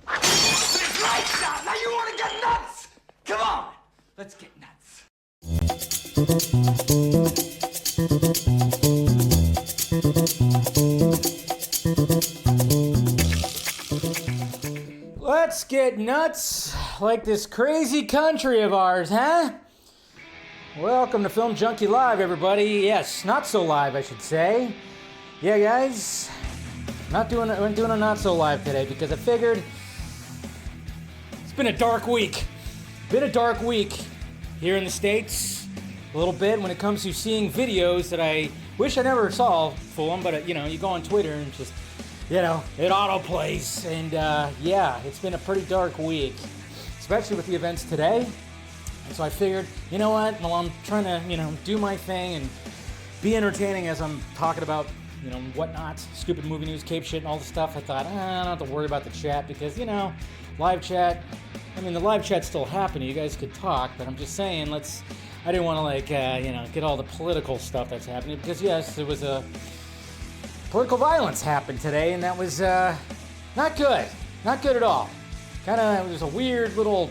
Lights out! Now you want to get nuts? Come on! Let's get nuts. Let's get nuts like this crazy country of ours, huh? Welcome to Film Junkee Live, everybody. Yes, not so live, I should say. Yeah, guys, I'm doing a not so live today because I figured it's been a dark week. Been a dark week here in the States. A little bit when it comes to seeing videos that I wish I never saw full on, but you know, you go on Twitter and just, you know, it autoplays. And yeah, it's been a pretty dark week, especially with the events today. And so I figured, you know what, while I'm trying to, you know, do my thing and be entertaining as I'm talking about, you know, whatnot, stupid movie news, cape shit, and all the stuff, I thought, I don't have to worry about the chat because, you know, live chat, I mean, the live chat's still happening. You guys could talk, but I'm just saying, I didn't want to, like, you know, get all the political stuff that's happening because, yes, there was a political violence happened today, and that was not good. Not good at all. Kind of, it was a weird little,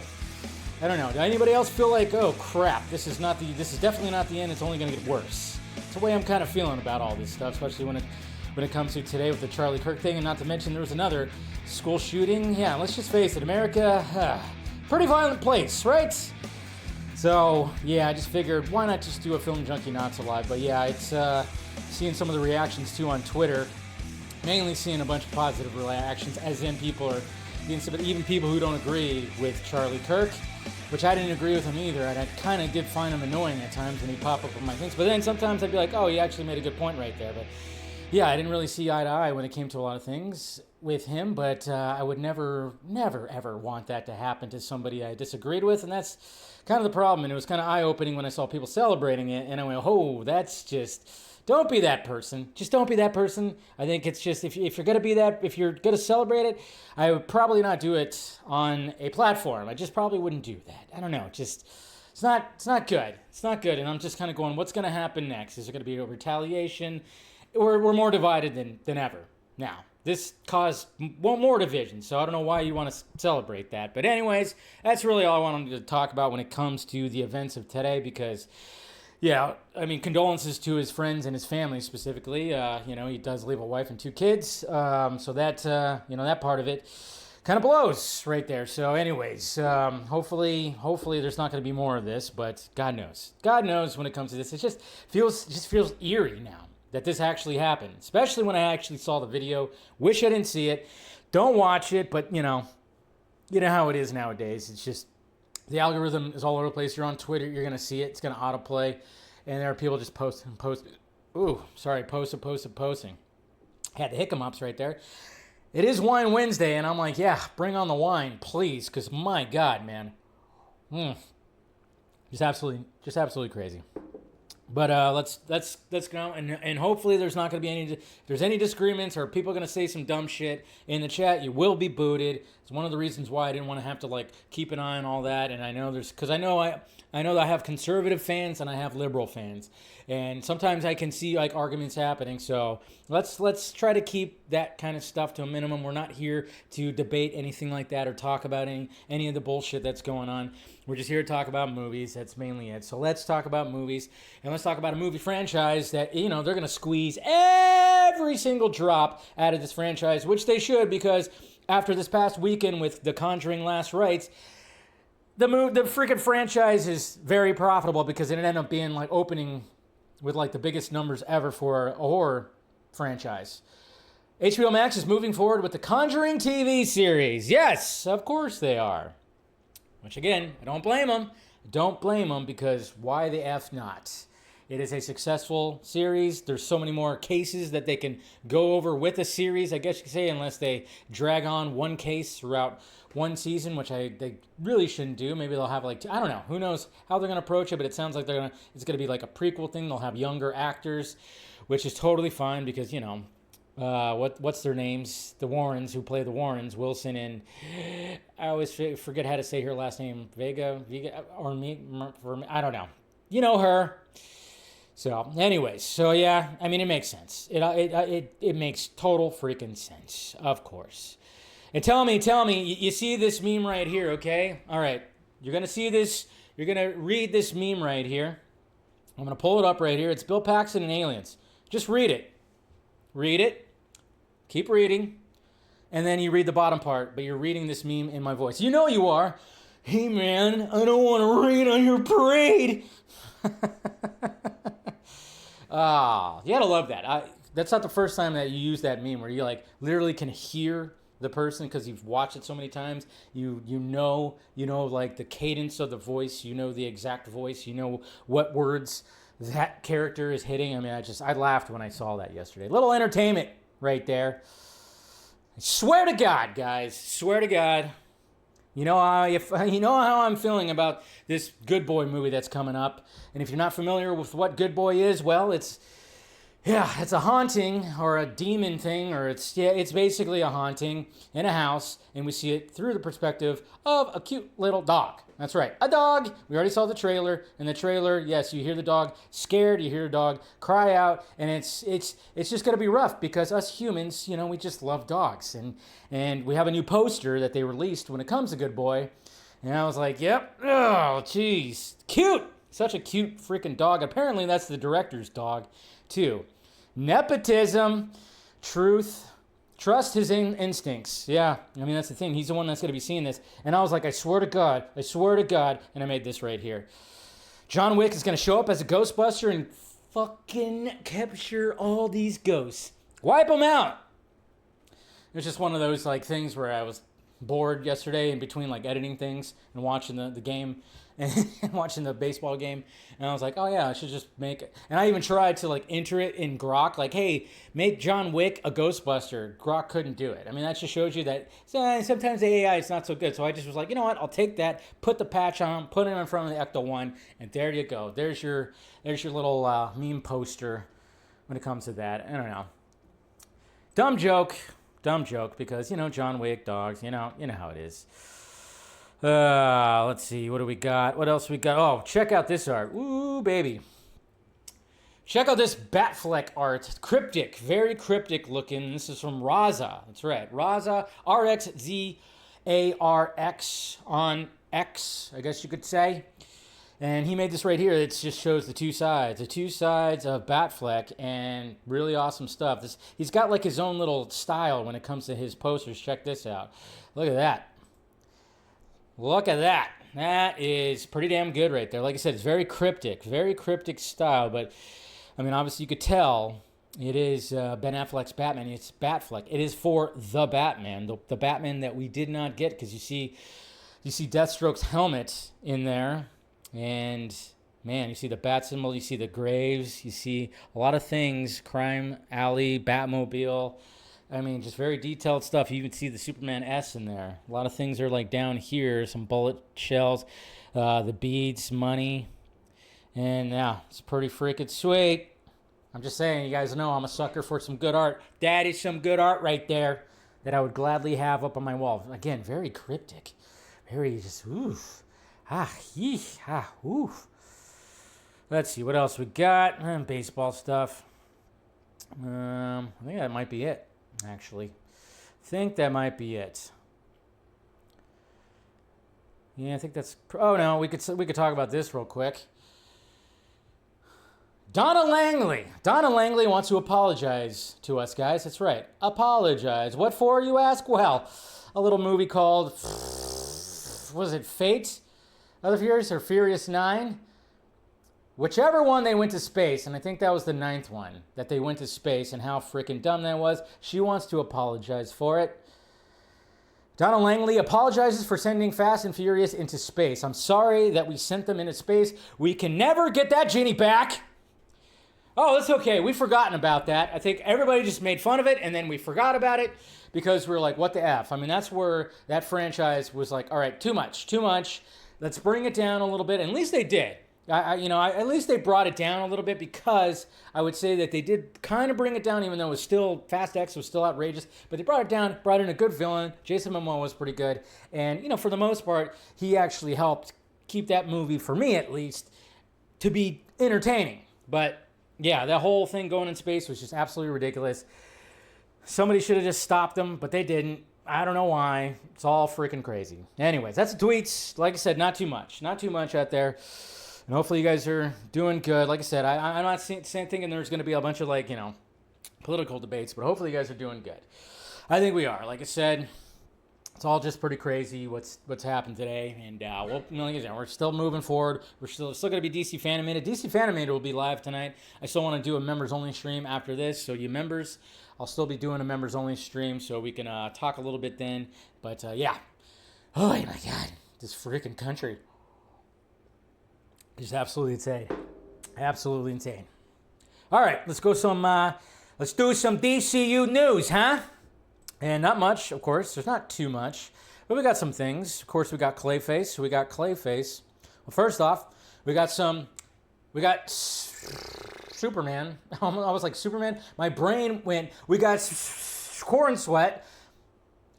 I don't know. Did anybody else feel like, oh crap, this is definitely not the end, it's only going to get worse? It's the way I'm kind of feeling about all this stuff, especially when it comes to today with the Charlie Kirk thing, and not to mention there was another school shooting. Yeah, let's just face it, America, pretty violent place, right? So, yeah, I just figured, why not just do a Film Junkee Not So Live? But yeah, it's seeing some of the reactions too on Twitter, mainly seeing a bunch of positive reactions, as in people are being, even people who don't agree with Charlie Kirk, which I didn't agree with him either, and I kind of did find him annoying at times when he'd pop up on my things. But then sometimes I'd be like, oh, he actually made a good point right there. But yeah, I didn't really see eye to eye when it came to a lot of things with him, but I would never, ever want that to happen to somebody I disagreed with, and that's kind of the problem. And it was kind of eye-opening when I saw people celebrating it, and I went, oh, that's just, don't be that person. Just don't be that person. I think it's just, if you're going to be that, if you're going to celebrate it, I would probably not do it on a platform. I just probably wouldn't do that. I don't know, just, it's not good. It's not good, and I'm just kind of going, what's going to happen next? Is there going to be a retaliation? We're more divided than ever now. This caused more division, so I don't know why you want to celebrate that. But anyways, that's really all I wanted to talk about when it comes to the events of today because, yeah, I mean, condolences to his friends and his family specifically. You know, he does leave a wife and 2 kids, so that, you know, that part of it kind of blows right there. So anyways, hopefully there's not going to be more of this, but God knows. God knows when it comes to this. It just feels eerie now that this actually happened, especially when I actually saw the video. Wish I didn't see it. Don't watch it, but you know how it is nowadays. It's just the algorithm is all over the place. You're on Twitter, you're gonna see it. It's gonna autoplay, and there are people just posting. Posting. Had the hiccups right there. It is Wine Wednesday, and I'm like, yeah, bring on the wine, please, because my God, man, just absolutely crazy. But let's go, and hopefully there's not going to be any, if there's any disagreements or people are going to say some dumb shit in the chat, you will be booted. It's one of the reasons why I didn't want to have to like keep an eye on all that. And I know because I know that I have conservative fans and I have liberal fans, and sometimes I can see like arguments happening. So let's try to keep that kind of stuff to a minimum. We're not here to debate anything like that or talk about any of the bullshit that's going on. We're just here to talk about movies. That's mainly it. So let's talk about movies, and let's talk about a movie franchise that, you know, they're going to squeeze every single drop out of this franchise, which they should, because after this past weekend with The Conjuring Last Rites, the freaking franchise is very profitable because it ended up being like opening with like the biggest numbers ever for a horror franchise. HBO Max is moving forward with the Conjuring TV series. Yes, of course they are. Which again, I don't blame them. Don't blame them, because why the F not? It is a successful series. There's so many more cases that they can go over with a series, I guess you could say, unless they drag on one case throughout one season, which they really shouldn't do. Maybe they'll have like, I don't know. Who knows how they're going to approach it, but it sounds like it's going to be like a prequel thing. They'll have younger actors, which is totally fine because, you know, what's their names? The Warrens, who play the Warrens, Wilson and I always forget how to say her last name, Vega, or me, I don't know. You know her. So, anyways, so yeah, I mean, it makes sense. It makes total freaking sense, of course. And tell me, you see this meme right here, okay? All right, you're going to see this, you're going to read this meme right here. I'm going to pull it up right here. It's Bill Paxton and aliens. Just read it. Read it. Keep reading. And then you read the bottom part, but you're reading this meme in my voice. You know you are. Hey, man, I don't want to rain on your parade. You gotta love that. That's not the first time that you use that meme where you like literally can hear the person because you've watched it so many times. You know like the cadence of the voice. You know the exact voice. You know what words that character is hitting. I mean, I laughed when I saw that yesterday. Little entertainment right there. I swear to God, guys. Swear to God. You know how I'm feeling about this Good Boy movie that's coming up. And if you're not familiar with what Good Boy is, well, it's a haunting or a demon thing, or it's basically a haunting in a house, and we see it through the perspective of a cute little dog. That's right, a dog. We already saw the trailer. In the trailer, yes, you hear the dog scared, you hear the dog cry out, and it's just gonna be rough because us humans, we just love dogs, and we have a new poster that they released when it comes to Good Boy, and I was like, yep, oh, jeez, cute, such a cute freaking dog. Apparently, that's the director's dog, too. Nepotism, truth. Trust his instincts. Yeah, I mean, that's the thing. He's the one that's going to be seeing this. And I was like, I swear to God. And I made this right here. John Wick is going to show up as a Ghostbuster and fucking capture all these ghosts. Wipe them out. It was just one of those like things where I was bored yesterday in between like editing things and watching the game and watching the baseball game, and I was like, oh yeah, I should just make it. And I even tried to like enter it in Grok, like, hey, make John Wick a Ghostbuster. Grok couldn't do it. I mean, that just shows you that sometimes the AI is not so good. So I just was like, you know what, I'll take that, put the patch on, put it in front of the Ecto One, and there you go. There's your little meme poster when it comes to that. I don't know. Dumb joke, because John Wick, dogs, you know how it is. Let's see, what do we got? What else we got? Oh, check out this art. Ooh, baby. Check out this Batfleck art. Cryptic, very cryptic looking. This is from Raza. That's right, Raza, RXZARX on X, I guess you could say. And he made this right here. It just shows the two sides of Batfleck, and really awesome stuff. He's got like his own little style when it comes to his posters. Check this out. Look at that. Look at that. That is pretty damn good right there. Like I said, it's very cryptic style. But, I mean, obviously you could tell it is Ben Affleck's Batman. It's Batfleck. It is for the Batman, the Batman that we did not get, because you see Deathstroke's helmet in there. And, man, you see the bat symbol. You see the graves. You see a lot of things. Crime Alley, Batmobile. I mean, just very detailed stuff. You even see the Superman S in there. A lot of things are like down here. Some bullet shells, the beads, money. And yeah, it's pretty freaking sweet. I'm just saying, you guys know I'm a sucker for some good art. That is some good art right there that I would gladly have up on my wall. Again, very cryptic. Very just, oof. Oof. Let's see, what else we got? Baseball stuff. I think that might be it. Actually, think that might be it. Yeah, I think that's. Oh no, we could talk about this real quick. Donna Langley wants to apologize to us, guys. That's right, apologize. What for, you ask? Well, a little movie called, was it Fate? Other Furious or Furious 9? Whichever one they went to space, and I think that was the 9th one, that they went to space, and how freaking dumb that was. She wants to apologize for it. Donna Langley apologizes for sending Fast and Furious into space. I'm sorry that we sent them into space. We can never get that genie back. Oh, it's okay. We've forgotten about that. I think everybody just made fun of it, and then we forgot about it because we're like, what the F? I mean, that's where that franchise was like, all right, too much. Let's bring it down a little bit. And at least they did. At least they brought it down a little bit, because I would say that they did kind of bring it down, even though it was still, Fast X was still outrageous, but they brought it down, brought in a good villain. Jason Momoa was pretty good. And, for the most part, he actually helped keep that movie, for me at least, to be entertaining. But yeah, that whole thing going in space was just absolutely ridiculous. Somebody should have just stopped them, but they didn't. I don't know why. It's all freaking crazy. Anyways, that's the tweets. Like I said, not too much. Not too much out there. And hopefully you guys are doing good. Like I said, I'm not thinking there's going to be a bunch of, like, you know, political debates, but hopefully you guys are doing good. I think we are. Like I said, it's all just pretty crazy what's happened today. And we're still moving forward. We're still going to be DC Fanimated. DC Fanimated will be live tonight. I still want to do a members-only stream after this. So you members, I'll still be doing a members-only stream so we can talk a little bit then. But, yeah. Oh, my God. This freaking country. Just absolutely insane. Absolutely insane. All right, let's do some DCU news, huh? And not much, of course. There's not too much. But we got some things. Of course, we got CLAYFACE. Well, first off, we got Superman. I was like, Superman? My brain went, we got Corn Sweat.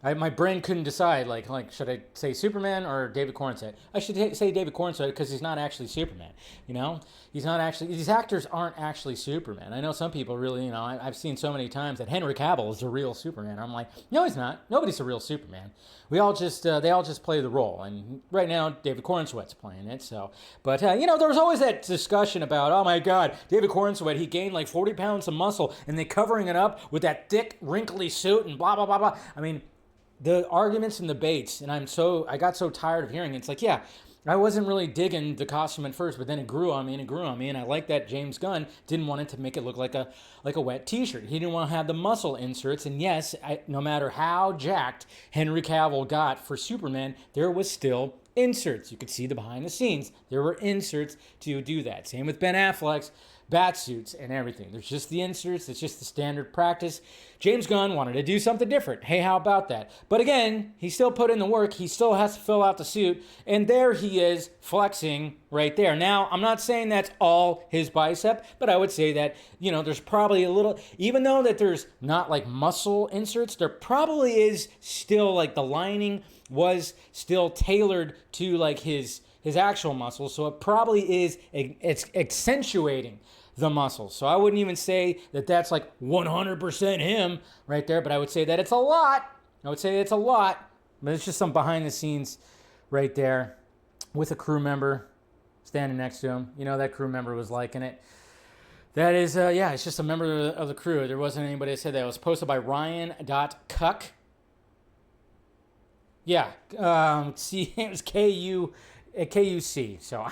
My brain couldn't decide, like, should I say Superman or David Cornsweet? I should say David Cornsweet because he's not actually Superman, you know? He's not actually, these actors aren't actually Superman. I know some people really, you know, I've seen so many times that Henry Cavill is a real Superman. I'm like, no, he's not. Nobody's a real Superman. They all just play the role. And right now, David Cornsweet's playing it, so. But, you know, there was always that discussion about, oh my God, David Cornsweet, he gained like 40 pounds of muscle, and they covering it up with that thick, wrinkly suit and blah, blah, blah, blah. I mean, the arguments and debates, and I got so tired of hearing it. It's like, yeah, I wasn't really digging the costume at first, but then it grew on me, and I like that James Gunn didn't want it to make it look like a wet t-shirt. He didn't want to have the muscle inserts, and yes, no matter how jacked Henry Cavill got for Superman, there was still inserts. You could see the behind the scenes. There were inserts to do that. Same with Ben Affleck's bat suits and everything. There's just the inserts. It's just the standard practice. James Gunn wanted to do something different. Hey, how about that? But again, he still put in the work. He still has to fill out the suit. And there he is flexing right there. Now, I'm not saying that's all his bicep, but I would say that, you know, there's probably a little, even though that there's not like muscle inserts, there probably is still like the lining was still tailored to like his actual muscles. So it probably is, it's accentuating the muscles. So I wouldn't even say that that's like 100% him right there, but I would say that it's a lot. But it's just some behind the scenes right there with a crew member standing next to him. You know, that crew member was liking it. That is, yeah, it's just a member of the crew. There wasn't anybody that said that. It was posted by Ryan.Cuck. Yeah, see, it was KUC. So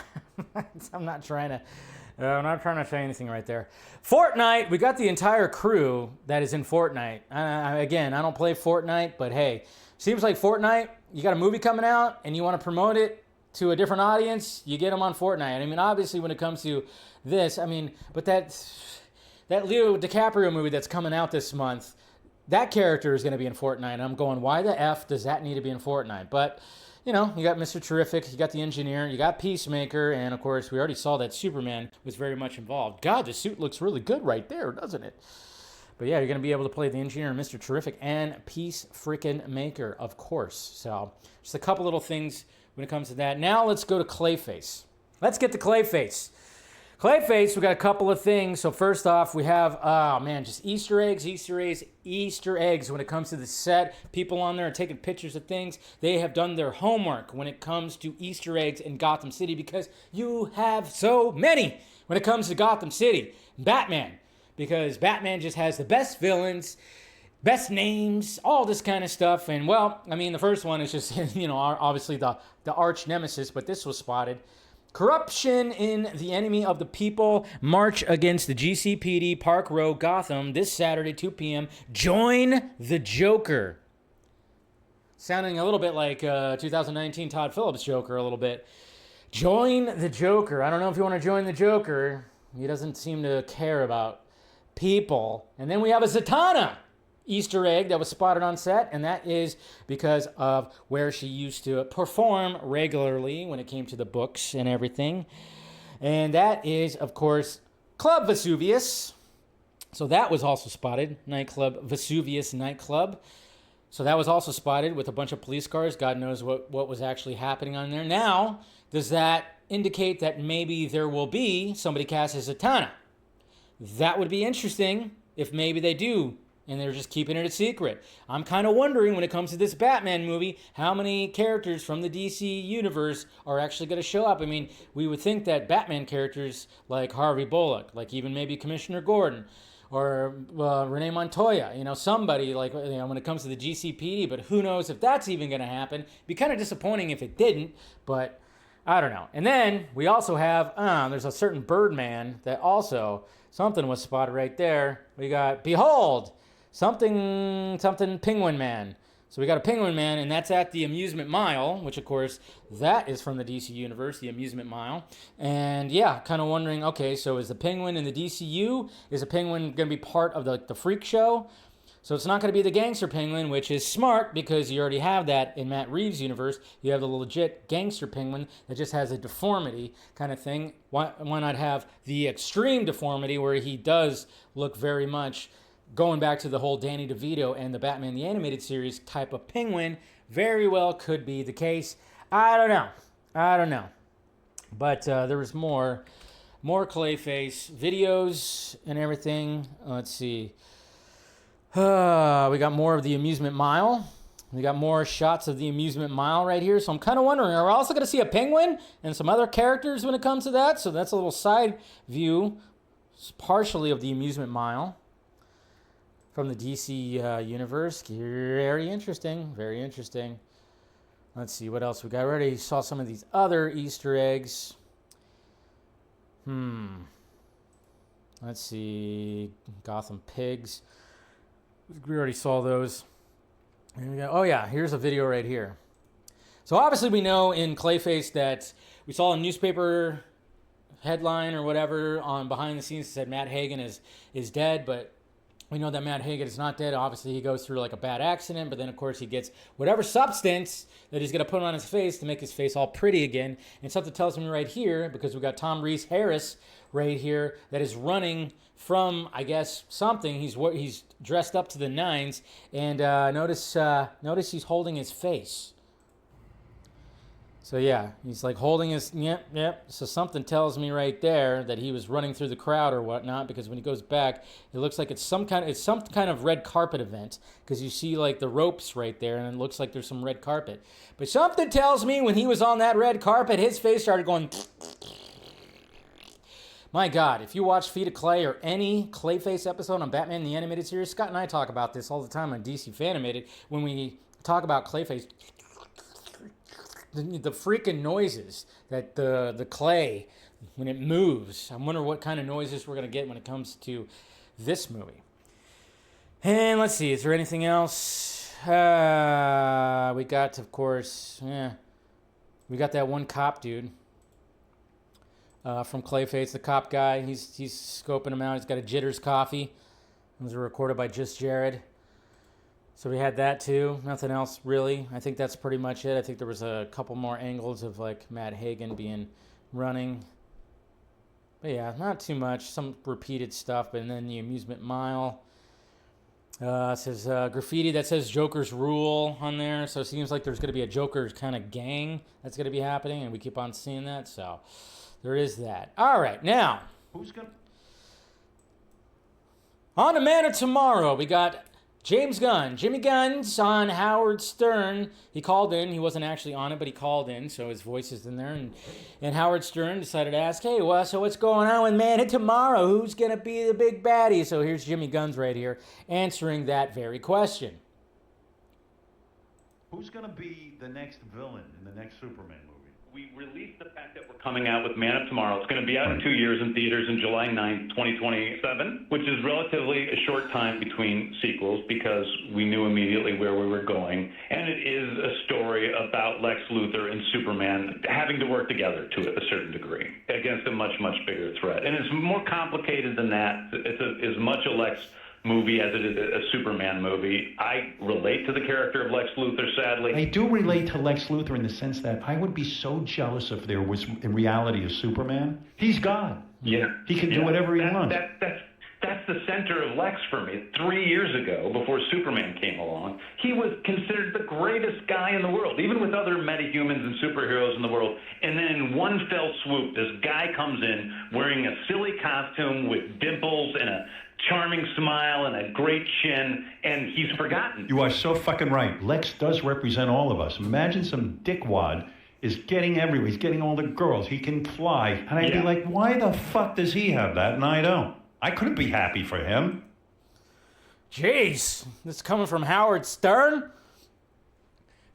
I'm not trying to say anything right there. Fortnite, we got the entire crew that is in Fortnite. Again, I don't play Fortnite, but hey, seems like Fortnite, you got a movie coming out and you want to promote it to a different audience, you get them on Fortnite. I mean, obviously when it comes to this, I mean, but that Leo DiCaprio movie that's coming out this month, that character is going to be in Fortnite. And I'm going, why the F does that need to be in Fortnite? But, you know, you got Mr. Terrific, you got the Engineer, you got Peacemaker, and of course, we already saw that Superman was very much involved. God, the suit looks really good right there, doesn't it? But yeah, you're going to be able to play the Engineer and Mr. Terrific and Peacemaker, of course. So, just a couple little things when it comes to that. Now, let's go to CLAYFACE. Let's get to CLAYFACE. CLAYFACE, we got a couple of things. So first off, we have, oh man, just Easter eggs when it comes to the set. People on there are taking pictures of things. They have done their homework when it comes to Easter eggs in Gotham City because you have so many when it comes to Gotham City. Batman, because Batman just has the best villains, best names, all this kind of stuff. And well, I mean, the first one is just, you know, obviously the arch nemesis, but this was spotted. Corruption in the enemy of the people. March against the GCPD, Park Row, Gotham, this Saturday, 2 p.m. Join the Joker. Sounding a little bit like 2019 Todd Phillips Joker a little bit. Join the Joker. I don't know if you want to join the Joker. He doesn't seem to care about people. And then we have a Zatanna Easter egg that was spotted on set, and that is because of where she used to perform regularly when it came to the books and everything. And that is, of course, Club Vesuvius. So that was also spotted, nightclub, Vesuvius nightclub. So that was also spotted with a bunch of police cars. God knows what was actually happening on there. Now, does that indicate that maybe there will be somebody cast as Zatanna? That would be interesting if maybe they do and they're just keeping it a secret. I'm kind of wondering when it comes to this Batman movie, how many characters from the DC universe are actually going to show up. I mean, we would think that Batman characters like Harvey Bullock, like even maybe Commissioner Gordon, or Renee Montoya, somebody like, when it comes to the GCPD, but who knows if that's even going to happen. It'd be kind of disappointing if it didn't, but I don't know. And then we also have, there's a certain Birdman that also, something was spotted right there. We got, behold, something Penguin Man. So we got a Penguin Man, and that's at the Amusement Mile, which of course, that is from the DC Universe, the Amusement Mile. And yeah, kind of wondering, okay, so is the Penguin in the DCU? Is the Penguin going to be part of the Freak Show? So it's not going to be the Gangster Penguin, which is smart because you already have that in Matt Reeves' universe. You have the legit Gangster Penguin that just has a deformity kind of thing. Why not have the extreme deformity where he does look very much going back to the whole Danny DeVito and the Batman the Animated Series type of penguin? Very well could be the case. I don't know. But there was more Clayface videos and everything. Let's see. We got more of the Amusement Mile. We got more shots of the Amusement Mile right here. So I'm kind of wondering, are we also going to see a penguin and some other characters when it comes to that? So that's a little side view, partially of the Amusement Mile from the DC universe. Very interesting. Very interesting. Let's see what else we got. I already saw some of these other Easter eggs. Let's see. Gotham Pigs. We already saw those. Here we go. Oh yeah, here's a video right here. So obviously we know in Clayface that we saw a newspaper headline or whatever on behind the scenes that said Matt Hagen is dead, but we know that Matt Hagen is not dead. Obviously he goes through like a bad accident, but then of course he gets whatever substance that he's going to put on his face to make his face all pretty again. And something tells me right here, because we got Tom Reese Harris right here that is running from, I guess, something. He's dressed up to the nines, and notice he's holding his face. So yeah, he's like holding his, yep. So something tells me right there that he was running through the crowd or whatnot, because when he goes back, it looks like it's some kind of red carpet event, because you see like the ropes right there, and it looks like there's some red carpet. But something tells me when he was on that red carpet, his face started going. My God, if you watch Feet of Clay or any Clayface episode on Batman the Animated Series, Scott and I talk about this all the time on DC Fanimated when we talk about Clayface. The freaking noises that the clay, when it moves. I wonder what kind of noises we're going to get when it comes to this movie. And let's see, is there anything else? We got, of course, we got that one cop dude. From Clayface, the cop guy. He's scoping him out. He's got a Jitters coffee. It was recorded by Just Jared. So we had that too. Nothing else really. I think that's pretty much it. I think there was a couple more angles of like Matt Hagen running. But yeah, not too much. Some repeated stuff. And then the Amusement Mile. It says graffiti that says Joker's Rule on there. So it seems like there's going to be a Joker kind of gang that's going to be happening. And we keep on seeing that. So there is that. All right, now. Who's going to... On to Man of Tomorrow, we got James Gunn. Jimmy Gunn's on Howard Stern. He called in. He wasn't actually on it, but he called in, so his voice is in there. And Howard Stern decided to ask, hey, well, so what's going on with Man of Tomorrow? Who's going to be the big baddie? So here's Jimmy Gunn's right here answering that very question. Who's going to be the next villain in the next Superman movie? We released the fact that we're coming out with Man of Tomorrow. It's going to be out in 2 years in theaters in July 9th, 2027, which is relatively a short time between sequels because we knew immediately where we were going. And it is a story about Lex Luthor and Superman having to work together to a certain degree against a much, much bigger threat. And it's more complicated than that. It's as much a Lex movie as it is a Superman movie. I relate to the character of Lex Luthor, sadly. I do relate to Lex Luthor in the sense that I would be so jealous if there was, in reality, a Superman. He's God. Yeah. He can do whatever he wants. That's the center of Lex for me. 3 years ago, before Superman came along, he was considered the greatest guy in the world, even with other metahumans and superheroes in the world. And then in one fell swoop, this guy comes in wearing a silly costume with dimples and a charming smile and a great chin, and he's forgotten. You are so fucking right. Lex does represent all of us. Imagine some dickwad is getting everywhere. He's getting all the girls. He can fly. And I'd be like, why the fuck does he have that and I don't? I couldn't be happy for him. Jeez, this is coming from Howard Stern?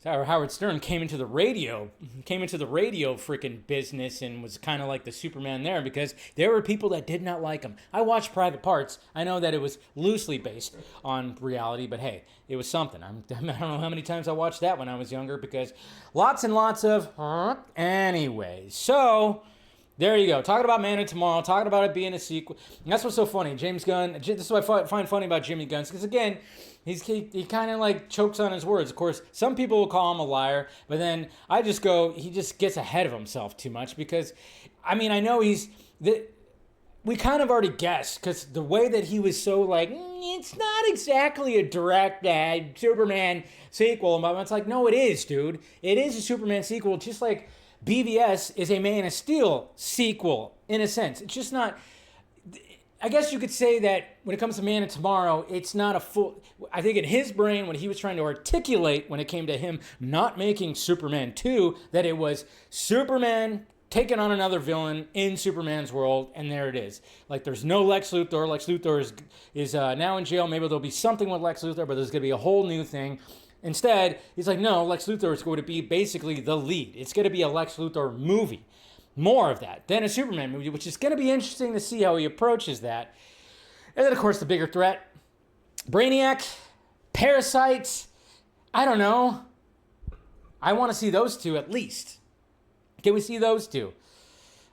Howard Stern came into the radio freaking business and was kind of like the Superman there because there were people that did not like him. I watched Private Parts. I know that it was loosely based on reality, but hey, it was something. I don't know how many times I watched that when I was younger because lots and lots of... Anyways, so... There you go. Talking about Man of Tomorrow, talking about it being a sequel. And that's what's so funny. James Gunn, this is what I find funny about Jimmy Gunn, because again, he kind of like chokes on his words. Of course, some people will call him a liar, but then I just go, he just gets ahead of himself too much because, I mean, I know we kind of already guessed because the way that he was so like, it's not exactly a direct Superman sequel. But it's like, no, it is, dude. It is a Superman sequel, just like BVS is a Man of Steel sequel, in a sense. It's just not... I guess you could say that when it comes to Man of Tomorrow, it's not a full... I think in his brain, when he was trying to articulate when it came to him not making Superman 2, that it was Superman taking on another villain in Superman's world, and there it is. Like, there's no Lex Luthor. Lex Luthor is now in jail. Maybe there'll be something with Lex Luthor, but there's going to be a whole new thing. Instead, he's like, no, Lex Luthor is going to be basically the lead. It's going to be a Lex Luthor movie. More of that than a Superman movie, which is going to be interesting to see how he approaches that. And then, of course, the bigger threat. Brainiac, Parasite, I don't know. I want to see those two at least. Can we see those two?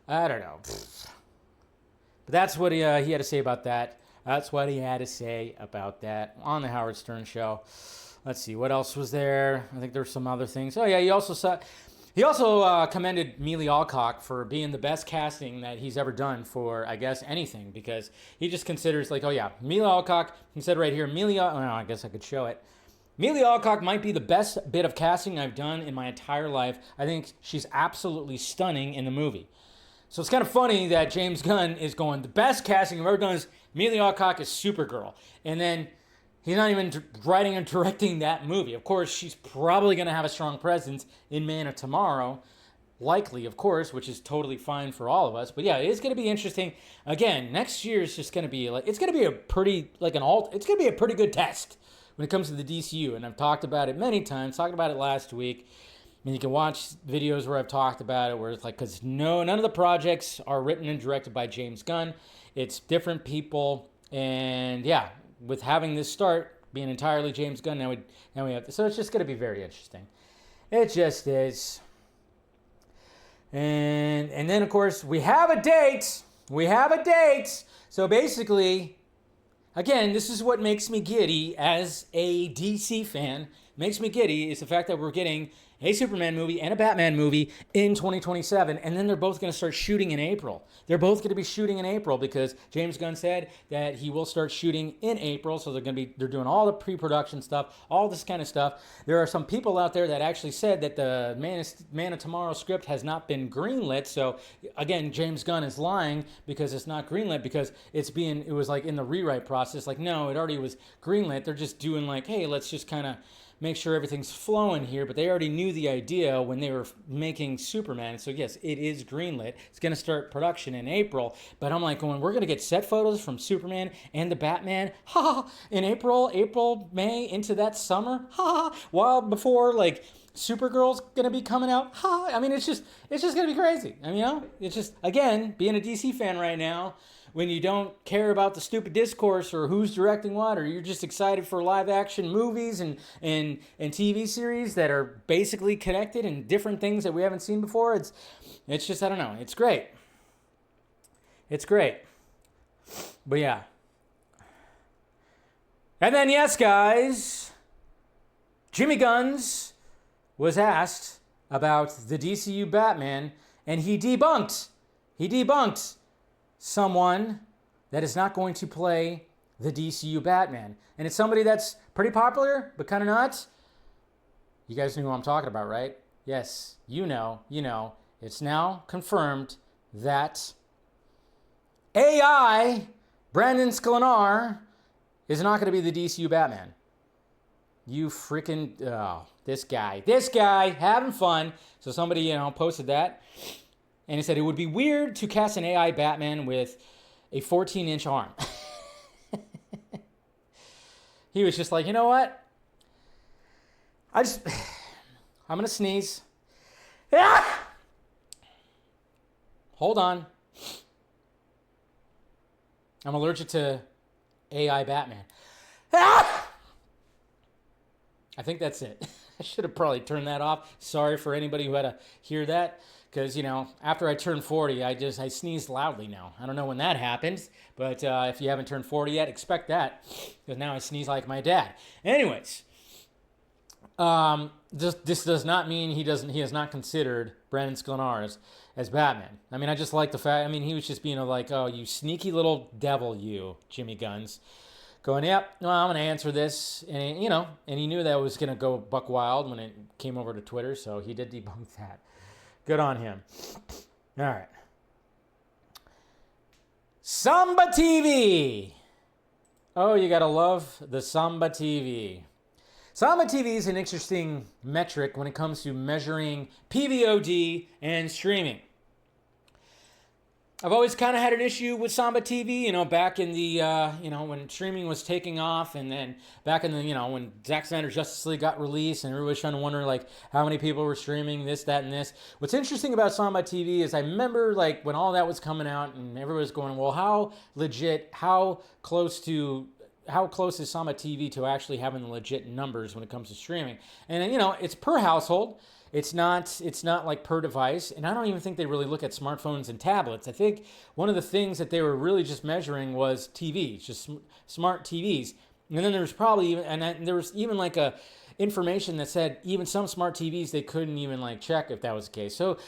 I don't know. But that's what he had to say about that. That's what he had to say about that on the Howard Stern show. Let's see, what else was there? I think there's some other things. Oh, yeah, he also commended Mealy Alcock for being the best casting that he's ever done for, I guess, anything, because he just considers, like, oh, yeah, Mealy Alcock, he said right here, I guess I could show it. Mealy Alcock might be the best bit of casting I've done in my entire life. I think she's absolutely stunning in the movie. So it's kind of funny that James Gunn is going, the best casting I've ever done is Mealy Alcock is Supergirl. And then he's not even writing and directing that movie. Of course, she's probably going to have a strong presence in Man of Tomorrow. Likely, of course, which is totally fine for all of us. But yeah, it is going to be interesting. Again, next year is just going to be like, it's going to be a pretty, like it's going to be a pretty good test when it comes to the DCU. And I've talked about it many times, talked about it last week. I mean, you can watch videos where I've talked about it, where it's like, because none of the projects are written and directed by James Gunn. It's different people. And yeah, with having this start being entirely James Gunn, now we have this. So it's just going to be very interesting. It just is. And then, of course, we have a date. So basically, again, this is what makes me giddy as a DC fan. Makes me giddy is the fact that we're getting a Superman movie and a Batman movie in 2027, and then they're both going to start shooting in April. They're both going to be shooting in April because James Gunn said that he will start shooting in April, so they're doing all the pre-production stuff, all this kind of stuff. There are some people out there that actually said that the Man of Tomorrow script has not been greenlit, so again, James Gunn is lying because it's not greenlit because it was like in the rewrite process. Like, no, it already was greenlit. They're just doing like, hey, let's just kind of make sure everything's flowing here, but they already knew the idea when they were making Superman. So yes, it is greenlit. It's going to start production in April, but I'm like going, we're going to get set photos from Superman and the Batman, in April, May, into that summer, while before, like, Supergirl's going to be coming out, I mean, it's just going to be crazy. I mean, it's just, again, being a DC fan right now, when you don't care about the stupid discourse or who's directing what, or you're just excited for live action movies and TV series that are basically connected and different things that we haven't seen before, it's just, I don't know, it's great. It's great. But yeah. And then, yes, guys, Jimmy Guns was asked about the DCU Batman, and he debunked someone that is not going to play the DCU Batman. And it's somebody that's pretty popular, but kind of not. You guys know who I'm talking about, right? Yes, you know. It's now confirmed that AI Brandon Sklenar is not going to be the DCU Batman. You freaking, this guy having fun. So somebody, posted that. And he said it would be weird to cast an AI Batman with a 14-inch arm. He was just like, you know what? I'm going to sneeze. Ah! Hold on. I'm allergic to AI Batman. Ah! I think that's it. I should have probably turned that off. Sorry for anybody who had to hear that. Because, after I turned 40, I sneezed loudly now. I don't know when that happens. But if you haven't turned 40 yet, expect that. Because now I sneeze like my dad. Anyways. This does not mean he has not considered Brandon Sklenar as Batman. I mean, I just like the fact, he was just being like, oh, you sneaky little devil, you, Jimmy Guns. Going, yep, well, I'm going to answer this. And, and he knew that was going to go buck wild when it came over to Twitter, so he did debunk that. Good on him. All right. Samba TV. Oh, you got to love the Samba TV. Samba TV is an interesting metric when it comes to measuring PVOD and streaming. I've always kind of had an issue with Samba TV, back in the, when streaming was taking off, and then back in the, when Zack Snyder's Justice League got released, and everybody was trying to wonder, how many people were streaming this, that, and this. What's interesting about Samba TV is I remember, when all that was coming out, and everybody was going, well, how legit, how close is Samba TV to actually having the legit numbers when it comes to streaming? And, it's per household. It's not like per device. And I don't even think they really look at smartphones and tablets. I think one of the things that they were really just measuring was TVs, just smart TVs. And then there was probably even a information that said even some smart TVs, they couldn't even check if that was the case. So,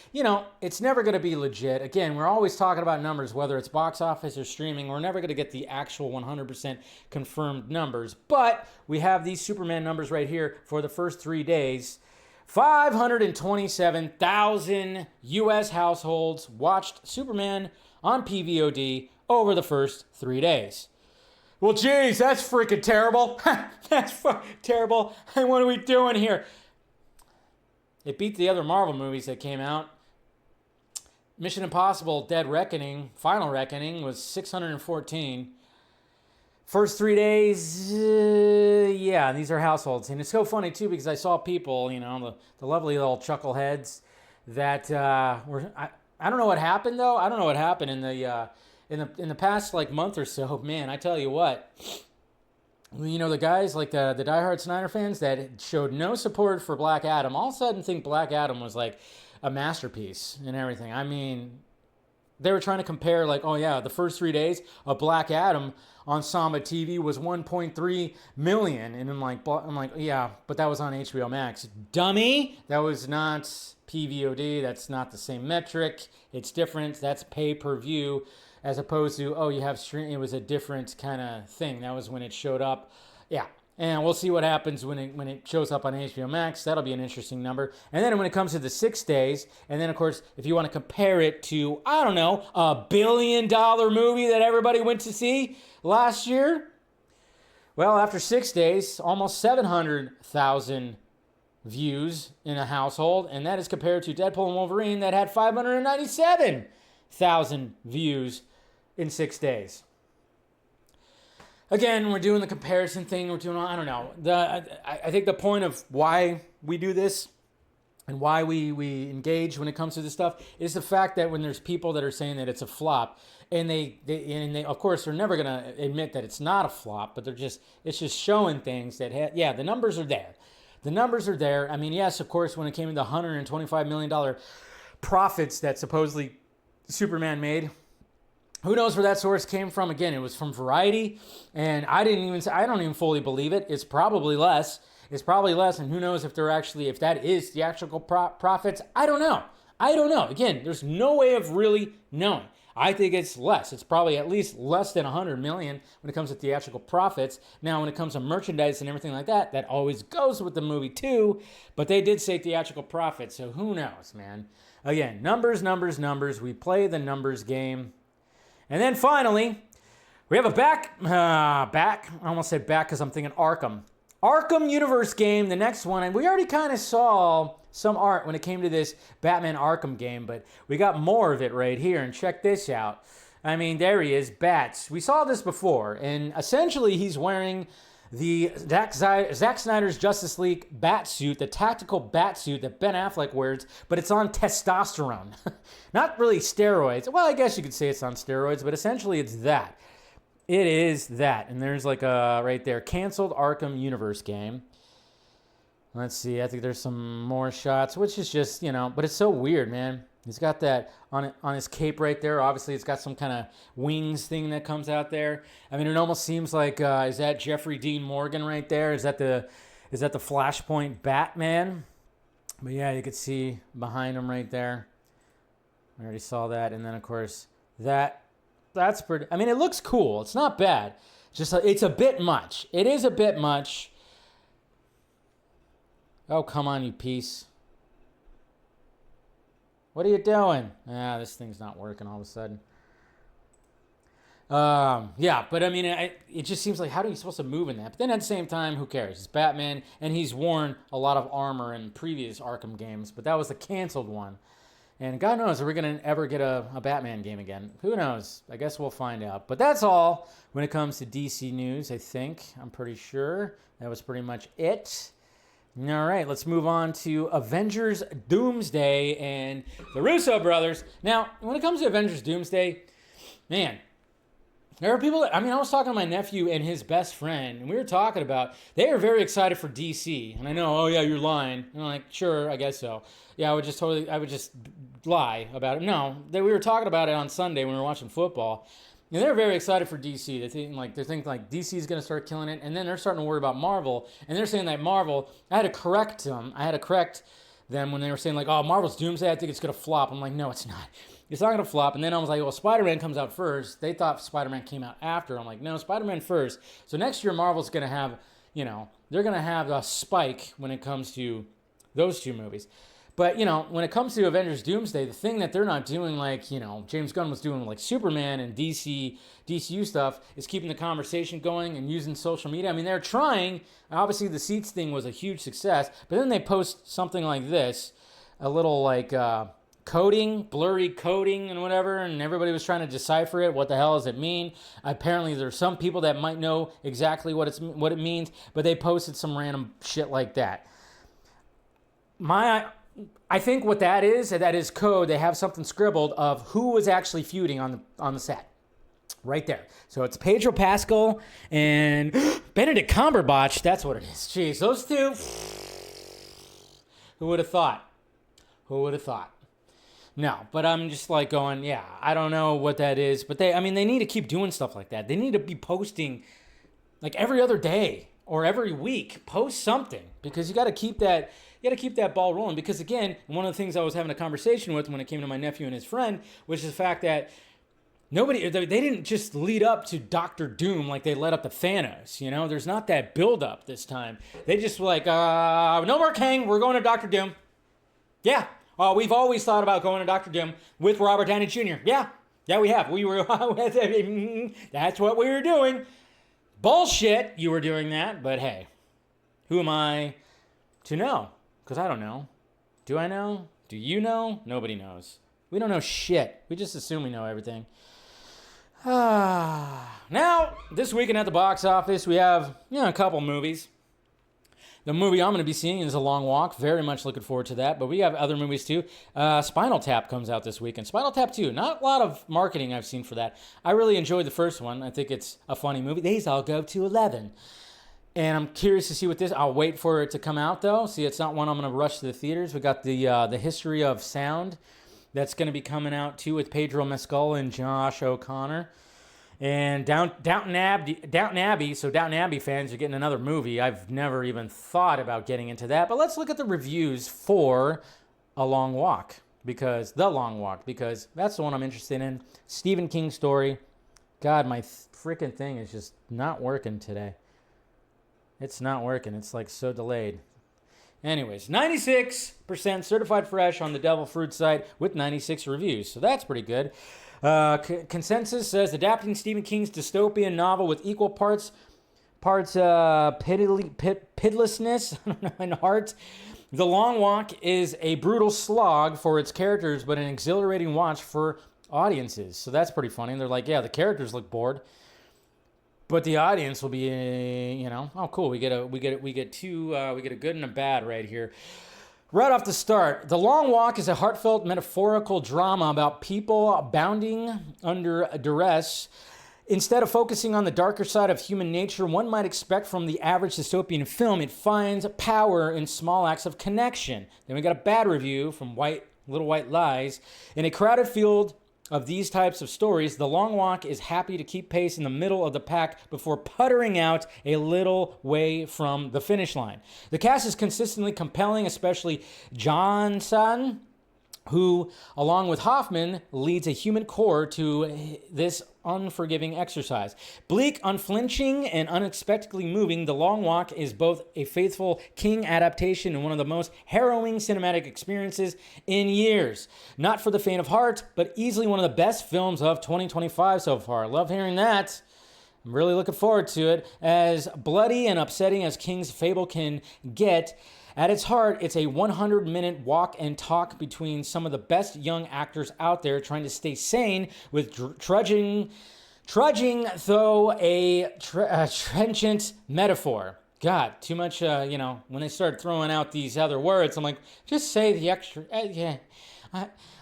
it's never going to be legit. Again, we're always talking about numbers, whether it's box office or streaming. We're never going to get the actual 100% confirmed numbers. But we have these Superman numbers right here for the first 3 days. 527,000 U.S. households watched Superman on PVOD over the first 3 days. Well, geez, that's freaking terrible. That's terrible. And what are we doing here? It beat the other Marvel movies that came out. Mission Impossible Dead Reckoning, Final Reckoning, was 614. First 3 days, yeah, these are households. And it's so funny, too, because I saw people, the lovely little chuckleheads that were... I don't know what happened, though. I don't know what happened in the past, month or so. Man, I tell you what. The guys, the diehard Snyder fans that showed no support for Black Adam, all of a sudden think Black Adam was, a masterpiece and everything. They were trying to compare, the first 3 days of Black Adam on Samba TV was 1.3 million. And I'm like, yeah, but that was on HBO Max. Dummy! That was not PVOD. That's not the same metric. It's different. That's pay-per-view as opposed to, you have stream. It was a different kind of thing. That was when it showed up. Yeah. And we'll see what happens when it shows up on HBO Max. That'll be an interesting number. And then when it comes to the 6 days, and then, of course, if you want to compare it to, I don't know, a $1 billion movie that everybody went to see last year, well, after 6 days, almost 700,000 views in a household, and that is compared to Deadpool and Wolverine that had 597,000 views in 6 days. Again, we're doing the comparison thing. I don't know. I think the point of why we do this and why we engage when it comes to this stuff is the fact that when there's people that are saying that it's a flop, and they of course they're never gonna admit that it's not a flop, but it's just showing things that the numbers are there. The numbers are there. Yes, of course, when it came to the $125 million profits that supposedly Superman made. Who knows where that source came from? Again, it was from Variety, and I don't even fully believe it. It's probably less. And who knows if that is the actual profits? I don't know. Again, there's no way of really knowing. I think it's less. It's probably at least less than 100 million when it comes to theatrical profits. Now, when it comes to merchandise and everything like that, that always goes with the movie too. But they did say theatrical profits, so who knows, man? Again, numbers. We play the numbers game. And then finally, We have a back. I almost said back because I'm thinking Arkham. Arkham Universe game, the next one. And we already kind of saw some art when it came to this Batman Arkham game, but we got more of it right here. And check this out. I mean, there he is, Bats. We saw this before, and essentially he's wearing the Zack Snyder's Justice League bat suit, the tactical bat suit that Ben Affleck wears, but it's on testosterone. Not really steroids. Well, I guess you could say it's on steroids, but essentially it's that. It is that. And there's like a, right there, canceled Arkham Universe game. Let's see, I think there's some more shots, which is just, you know, but it's so weird, man. He's got that on his cape right there. Obviously, it's got some kind of wings thing that comes out there. I mean, it almost seems like, is that Jeffrey Dean Morgan right there? Is that the Flashpoint Batman? But yeah, you could see behind him right there. I already saw that. And then, of course, that's pretty. I mean, it looks cool. It's not bad. Just it's a bit much. It is a bit much. Oh, come on, you piece. What are you doing? This thing's not working all of a sudden. Yeah, but I mean, it just seems like, how are you supposed to move in that? But then at the same time, who cares? It's Batman, and he's worn a lot of armor in previous Arkham games, but that was the canceled one. And God knows, are we going to ever get a Batman game again? Who knows? I guess we'll find out. But that's all when it comes to DC news, I think. I'm pretty sure that was pretty much it. All right, let's move on to Avengers Doomsday and the Russo brothers. Now, when it comes to Avengers Doomsday, man, there are people that, I mean, I was talking to my nephew and his best friend, and we were talking about, they are very excited for DC. And I know, oh yeah, you're lying. And I'm like, sure, I guess so. Yeah, I would just lie about it. No, we were talking about it on Sunday when we were watching football. And they're very excited for DC. They're thinking like DC is going to start killing it, and then they're starting to worry about Marvel. And they're saying that Marvel, I had to correct them when they were saying like, oh, Marvel's Doomsday, I think it's going to flop. I'm like, no, it's not. It's not going to flop. And then I was like, well, Spider-Man comes out first. They thought Spider-Man came out after. I'm like, no, Spider-Man first. So next year Marvel's going to have, you know, they're going to have a spike when it comes to those two movies. But, you know, when it comes to Avengers Doomsday, the thing that they're not doing like, you know, James Gunn was doing like Superman and DCU stuff is keeping the conversation going and using social media. I mean, they're trying. Obviously, the Seats thing was a huge success. But then they post something like this, a little like coding, blurry coding and whatever, and everybody was trying to decipher it. What the hell does it mean? Apparently, there's some people that might know exactly what it means, but they posted some random shit like that. I think what that is code. They have something scribbled of who was actually feuding on the set. Right there. So it's Pedro Pascal and Benedict Cumberbatch. That's what it is. Jeez, those two. Who would have thought? Who would have thought? No, but I'm just like going, yeah, I don't know what that is. But they need to keep doing stuff like that. They need to be posting like every other day or every week. Post something because you got to keep that. You got to keep that ball rolling because, again, one of the things I was having a conversation with when it came to my nephew and his friend was the fact that they didn't just lead up to Doctor Doom like they led up to Thanos. You know, there's not that build-up this time. They just were like, no more Kang, we're going to Doctor Doom. Yeah, we've always thought about going to Doctor Doom with Robert Downey Jr. Yeah, we have. We were. That's what we were doing. Bullshit, you were doing that, but hey, who am I to know? Because I don't know. Do I know? Do you know? Nobody knows. We don't know shit. We just assume we know everything. Now, this weekend at the box office, we have a couple movies. The movie I'm going to be seeing is A Long Walk. Very much looking forward to that. But we have other movies too. Spinal Tap comes out this weekend. Spinal Tap 2. Not a lot of marketing I've seen for that. I really enjoyed the first one. I think it's a funny movie. These all go to 11. And I'm curious to see what this. I'll wait for it to come out though. See, it's not one I'm going to rush to the theaters. We got the History of Sound that's going to be coming out too with Pedro Mescal and Josh O'Connor. And Downton Abbey. So Downton Abbey fans are getting another movie. I've never even thought about getting into that. But let's look at the reviews for The Long Walk because that's the one I'm interested in. Stephen King story. God, my freaking thing is just not working today. It's not working. It's like so delayed. Anyways, 96% certified fresh on the Devil Fruit site with 96 reviews. So that's pretty good. Consensus says adapting Stephen King's dystopian novel with equal parts pitilessness and heart. The Long Walk is a brutal slog for its characters, but an exhilarating watch for audiences. So that's pretty funny. And they're like, yeah, the characters look bored, but the audience will be, oh cool. We get a good and a bad right here. Right off the start, The Long Walk is a heartfelt metaphorical drama about people bounding under duress. Instead of focusing on the darker side of human nature, one might expect from the average dystopian film, it finds power in small acts of connection. Then we got a bad review from Little White Lies. In a crowded field of these types of stories, The Long Walk is happy to keep pace in the middle of the pack before puttering out a little way from the finish line. The cast is consistently compelling, especially Johnson, who, along with Hoffman, leads a human core to this unforgiving exercise. Bleak, unflinching, and unexpectedly moving, The Long Walk is both a faithful King adaptation and one of the most harrowing cinematic experiences in years. Not for the faint of heart, but easily one of the best films of 2025 so far. Love hearing that. I'm really looking forward to it. As bloody and upsetting as King's fable can get, at its heart, it's a 100-minute walk and talk between some of the best young actors out there trying to stay sane with trudging though a trenchant metaphor. God, too much, when they start throwing out these other words, I'm like, just say the extra,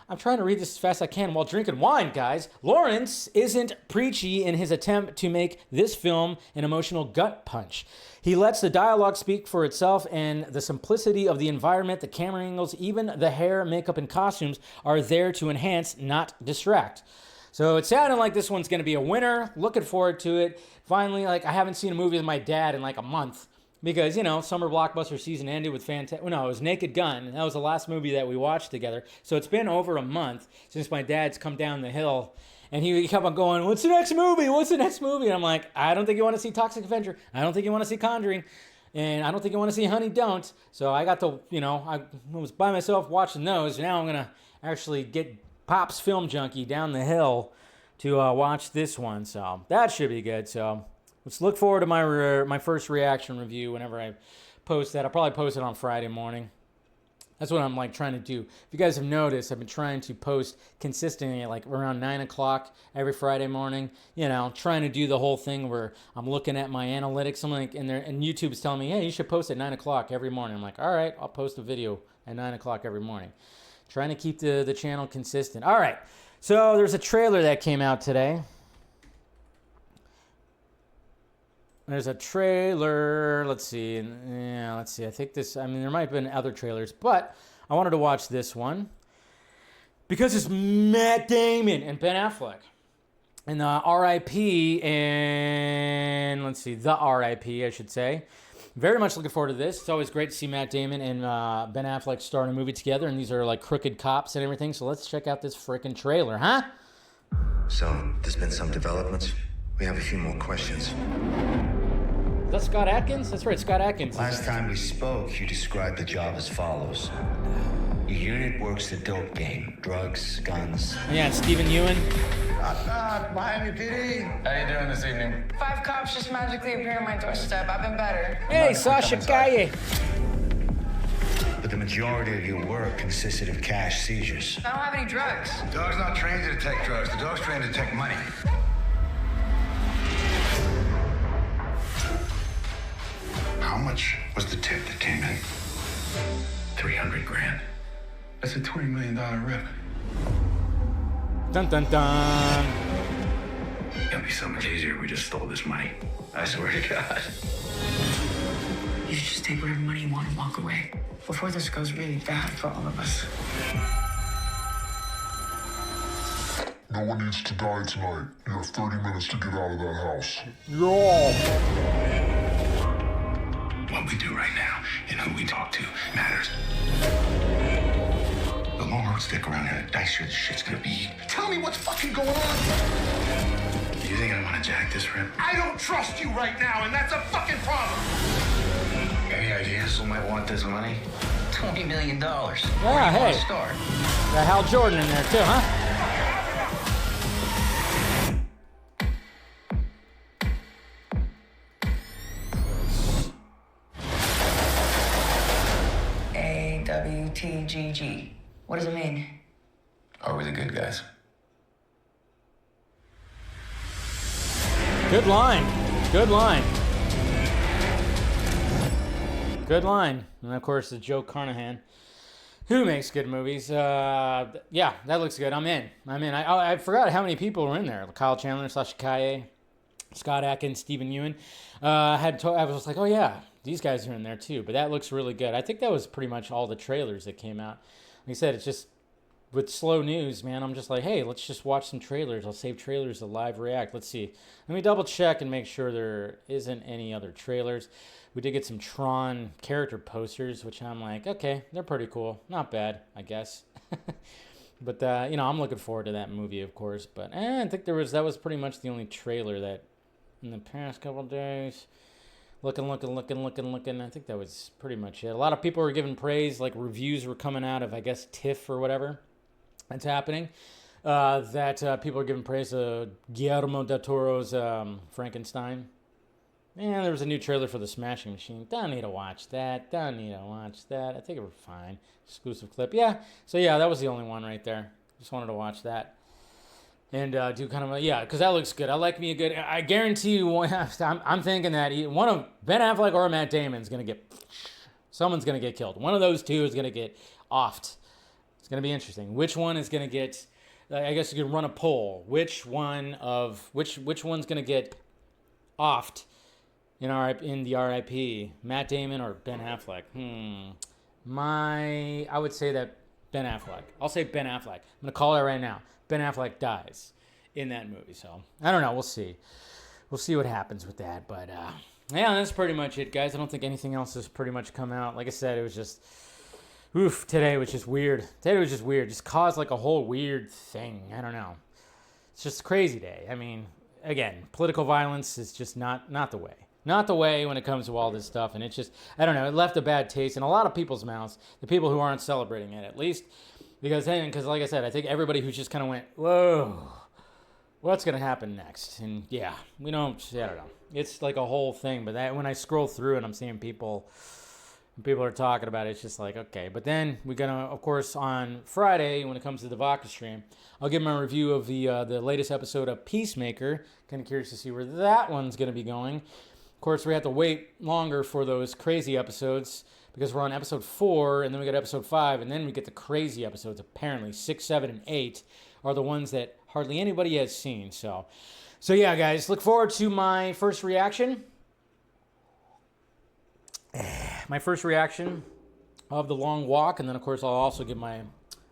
I'm trying to read this as fast as I can while drinking wine, guys. Lawrence isn't preachy in his attempt to make this film an emotional gut punch. He lets the dialogue speak for itself, and the simplicity of the environment, the camera angles, even the hair, makeup, and costumes are there to enhance, not distract. So it sounded like this one's going to be a winner. Looking forward to it. Finally, I haven't seen a movie with my dad in a month. Because, summer blockbuster season ended with it was Naked Gun. That was the last movie that we watched together. So it's been over a month since my dad's come down the hill. And he kept on going, what's the next movie? What's the next movie? And I'm like, I don't think you want to see Toxic Avenger. I don't think you want to see Conjuring. And I don't think you want to see Honey Don't. So I got to, I was by myself watching those. Now I'm going to actually get Pop's Film Junkie down the hill to watch this one. So that should be good. So let's look forward to my first reaction review whenever I post that. I'll probably post it on Friday morning. That's what I'm trying to do. If you guys have noticed, I've been trying to post consistently at around 9 o'clock every Friday morning. Trying to do the whole thing where I'm looking at my analytics. I'm and YouTube's telling me, hey, you should post at 9 o'clock every morning. I'm like, all right, I'll post a video at 9 o'clock every morning. Trying to keep the channel consistent. All right, so there's a trailer that came out today. There's a trailer. Let's see. I think there might have been other trailers, but I wanted to watch this one because it's Matt Damon and Ben Affleck. And R.I.P. and the R.I.P. I should say. Very much looking forward to this. It's always great to see Matt Damon and Ben Affleck star in a movie together, and these are crooked cops and everything. So let's check out this freaking trailer, huh? So, there's been some developments. We have a few more questions. Is that Scott Adkins? That's right, Scott Adkins. Last time we spoke, you described the job as follows. Your unit works the dope game. Drugs, guns. Yeah, Stephen Ewan. Miami PD. How you doing this evening? 5 cops just magically appear on my doorstep. I've been better. Hey, Sasha Calle. But the majority of your work consisted of cash seizures. I don't have any drugs. The dog's not trained to detect drugs. The dog's trained to detect money. How much was the tip that came in? 300 grand. That's a $20 million rip. Dun dun dun. It'll be so much easier if we just stole this money. I swear to God. You should just take whatever money you want and walk away before this goes really bad for all of us. No one needs to die tonight. You have 30 minutes to get out of that house. What we do right now and who we talk to matters. The longer we stick around here, the dicier this shit's gonna be. Tell me what's fucking going on! You think I wanna jack this rip? I don't trust you right now, and that's a fucking problem! Any ideas who might want this money? $20 million. Yeah, hey. Start. Got Hal Jordan in there too, huh? RTGG. What does it mean? Are we the good guys? Good line. Good line. Good line. And of course, the Joe Carnahan, who makes good movies. Yeah, that looks good. I'm in. I forgot how many people were in there. Kyle Chandler, Sasha Kaye, Scott Adkins, Stephen Ewan. I was like, oh yeah, these guys are in there too. But that looks really good. I think that was pretty much all the trailers that came out. Like I said, it's just with slow news, man. I'm just like, hey, let's just watch some trailers. I'll save trailers to live react. Let's see. Let me double check and make sure there isn't any other trailers. We did get some Tron character posters, which I'm like, okay, they're pretty cool. Not bad, I guess. But, I'm looking forward to that movie, of course. But I think that was pretty much the only trailer that in the past couple of days. Looking. I think that was pretty much it. A lot of people were giving praise, like reviews were coming out of, I guess, TIFF or whatever. That's happening. People are giving praise to Guillermo del Toro's Frankenstein. And there was a new trailer for The Smashing Machine. Don't need to watch that. I think it was fine. Exclusive clip. Yeah. So, yeah, that was the only one right there. Just wanted to watch that. And do kind of because that looks good. I like me a good. I guarantee you, I'm thinking that one of Ben Affleck or Matt Damon's going to someone's going to get killed. One of those two is going to get offed. It's going to be interesting. Which one is going to get, I guess you could run a poll. Which one's going to get offed in the RIP? Matt Damon or Ben Affleck? I would say that Ben Affleck. I'll say Ben Affleck. I'm going to call it right now. Ben Affleck dies in that movie. So, I don't know. We'll see. We'll see what happens with that. But, yeah, that's pretty much it, guys. I don't think anything else has pretty much come out. Like I said, it was just... today was just weird. Just caused like a whole weird thing. I don't know. It's just a crazy day. I mean, again, political violence is just not the way. Not the way when it comes to all this stuff. And it's just, I don't know, it left a bad taste in a lot of people's mouths. The people who aren't celebrating it, at least. Because like I said, I think everybody who just kind of went, whoa, what's going to happen next? And yeah, I don't know. It's like a whole thing. But when I scroll through and I'm seeing people are talking about it, it's just like, okay. But then we're going to, of course, on Friday, when it comes to the Vodka stream, I'll give my review of the latest episode of Peacemaker. Kind of curious to see where that one's going to be going. Of course, we have to wait longer for those crazy episodes because we're on episode 4, and then we got episode 5, and then we get the crazy episodes. Apparently, 6, 7, and 8 are the ones that hardly anybody has seen. So yeah, guys, look forward to my first reaction. My first reaction of The Long Walk, and then, of course, I'll also give my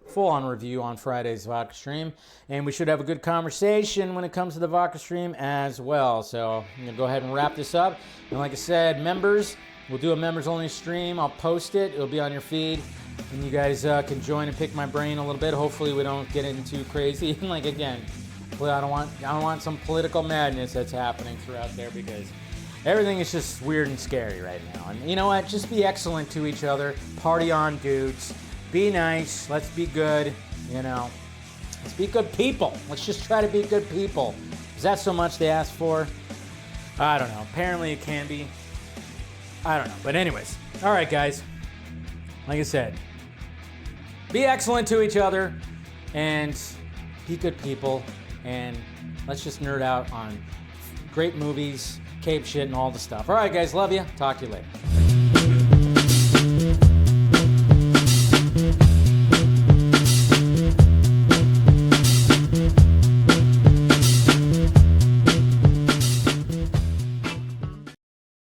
full-on review on Friday's Vodka stream, and we should have a good conversation when it comes to the Vodka stream as well. So I'm going to go ahead and wrap this up, and like I said, members, we'll do a members-only stream. I'll post it. It'll be on your feed, and you guys can join and pick my brain a little bit. Hopefully we don't get into too crazy. And like, again, I don't want some political madness that's happening throughout there because everything is just weird and scary right now. And you know what? Just be excellent to each other. Party on, dudes. Be nice. Let's be good. Let's be good people. Let's just try to be good people. Is that so much they ask for? I don't know. Apparently it can be. I don't know. But anyways. All right, guys. Like I said, be excellent to each other and be good people. And let's just nerd out on great movies, cape shit, and all the stuff. All right, guys. Love you. Talk to you later.